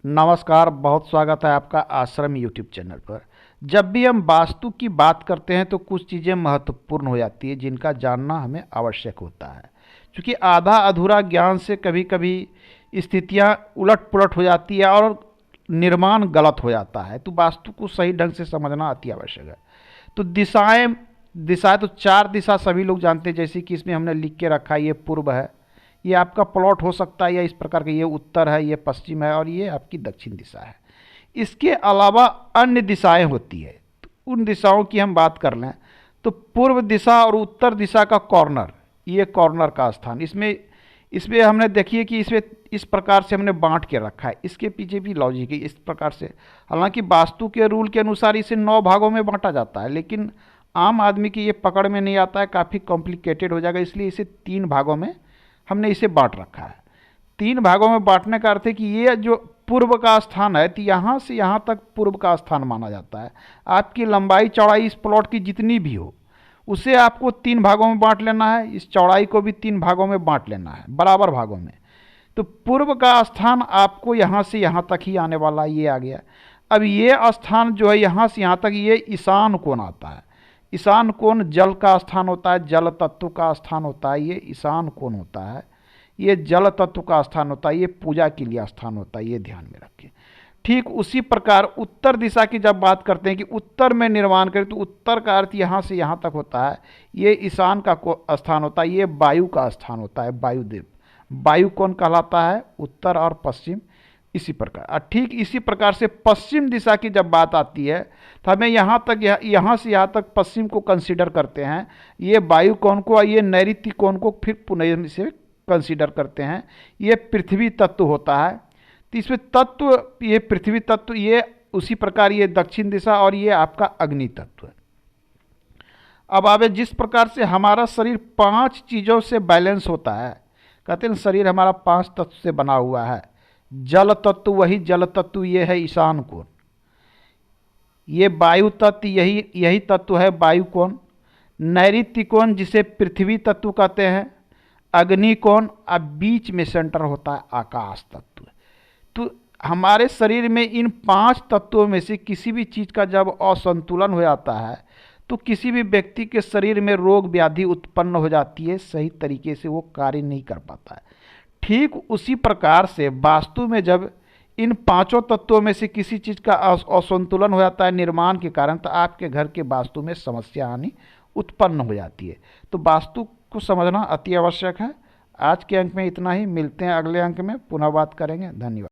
नमस्कार, बहुत स्वागत है आपका आश्रम यूट्यूब चैनल पर। जब भी हम वास्तु की बात करते हैं तो कुछ चीज़ें महत्वपूर्ण हो जाती है जिनका जानना हमें आवश्यक होता है, क्योंकि आधा अधूरा ज्ञान से कभी कभी स्थितियां उलट पुलट हो जाती है और निर्माण गलत हो जाता है। तो वास्तु को सही ढंग से समझना अति आवश्यक है। तो दिशाएं दिशाएं तो चार दिशा सभी लोग जानते हैं, जैसे कि इसमें हमने लिख के रखा है, ये पूर्व है, ये आपका प्लॉट हो सकता है, या इस प्रकार के, ये उत्तर है, ये पश्चिम है, और ये आपकी दक्षिण दिशा है। इसके अलावा अन्य दिशाएं होती है, तो उन दिशाओं की हम बात कर लें तो पूर्व दिशा और उत्तर दिशा का कॉर्नर, ये कॉर्नर का स्थान, इसमें इसमें हमने देखिए कि इसमें इस प्रकार से हमने बांट के रखा है। इसके पीछे भी लॉजिक है इस प्रकार से। हालांकि वास्तु के रूल के अनुसार इसे 9 भागों में बांटा जाता है, लेकिन आम आदमी की ये पकड़ में नहीं आता है, काफ़ी कॉम्प्लिकेटेड हो जाएगा, इसलिए इसे 3 भागों में हमने इसे बांट रखा है। 3 भागों में बांटने का अर्थ है कि ये जो पूर्व का स्थान है, तो यहाँ से यहाँ तक पूर्व का स्थान माना जाता है। आपकी लंबाई चौड़ाई इस प्लॉट की जितनी भी हो, उसे आपको 3 भागों में बांट लेना है। इस चौड़ाई को भी 3 भागों में बांट लेना है, बराबर भागों में। तो पूर्व का स्थान आपको यहाँ से यहाँ तक ही आने वाला, ये आ गया। अब ये स्थान जो है यहाँ से यहाँ तक, ये ईशान कोण आता है। ईशान कोण जल का स्थान होता है, जल तत्व का स्थान होता है, ये ईशान कोण होता है। ये जल तत्व का स्थान होता है, ये पूजा के लिए स्थान होता है, ये ध्यान में रखें। ठीक उसी प्रकार उत्तर दिशा की जब बात करते हैं कि उत्तर में निर्माण करें, तो उत्तर का अर्थ यहाँ से यहाँ तक होता है, ये ईशान का स्थान होता है, ये वायु का स्थान होता है, वायुदेव। वायु कौन कहलाता है? उत्तर और पश्चिम। इसी प्रकार ठीक इसी प्रकार से पश्चिम दिशा की जब बात आती है, तो हमें यहाँ तक, यहाँ से यहाँ तक पश्चिम को कंसीडर करते हैं, ये वायु कोण को, ये नैऋत्य कोण को फिर पुनः से कंसीडर करते हैं। ये पृथ्वी तत्व होता है। तो इसमें तत्व, ये पृथ्वी तत्व, ये उसी प्रकार ये दक्षिण दिशा, और ये आपका अग्नि तत्व है। अब आवे जिस प्रकार से हमारा शरीर 5 चीज़ों से बैलेंस होता है, कहते हैं शरीर हमारा 5 तत्व से बना हुआ है। जल तत्व, वही जल तत्व ये है ईशान कोण। ये वायु तत्व, यही तत्व है वायु कोण। नैऋत्य कोण जिसे पृथ्वी तत्व कहते हैं, अग्नि कोण, अब बीच में सेंटर होता है आकाश तत्व। तो हमारे शरीर में इन 5 तत्वों में से किसी भी चीज़ का जब असंतुलन हो जाता है, तो किसी भी व्यक्ति के शरीर में रोग व्याधि उत्पन्न हो जाती है, सही तरीके से वो कार्य नहीं कर पाता है। ठीक उसी प्रकार से वास्तु में जब इन 5 तत्वों में से किसी चीज़ का असंतुलन हो जाता है निर्माण के कारण, तो आपके घर के वास्तु में समस्या आनी उत्पन्न हो जाती है। तो वास्तु को समझना अति आवश्यक है। आज के अंक में इतना ही, मिलते हैं अगले अंक में, पुनः बात करेंगे। धन्यवाद।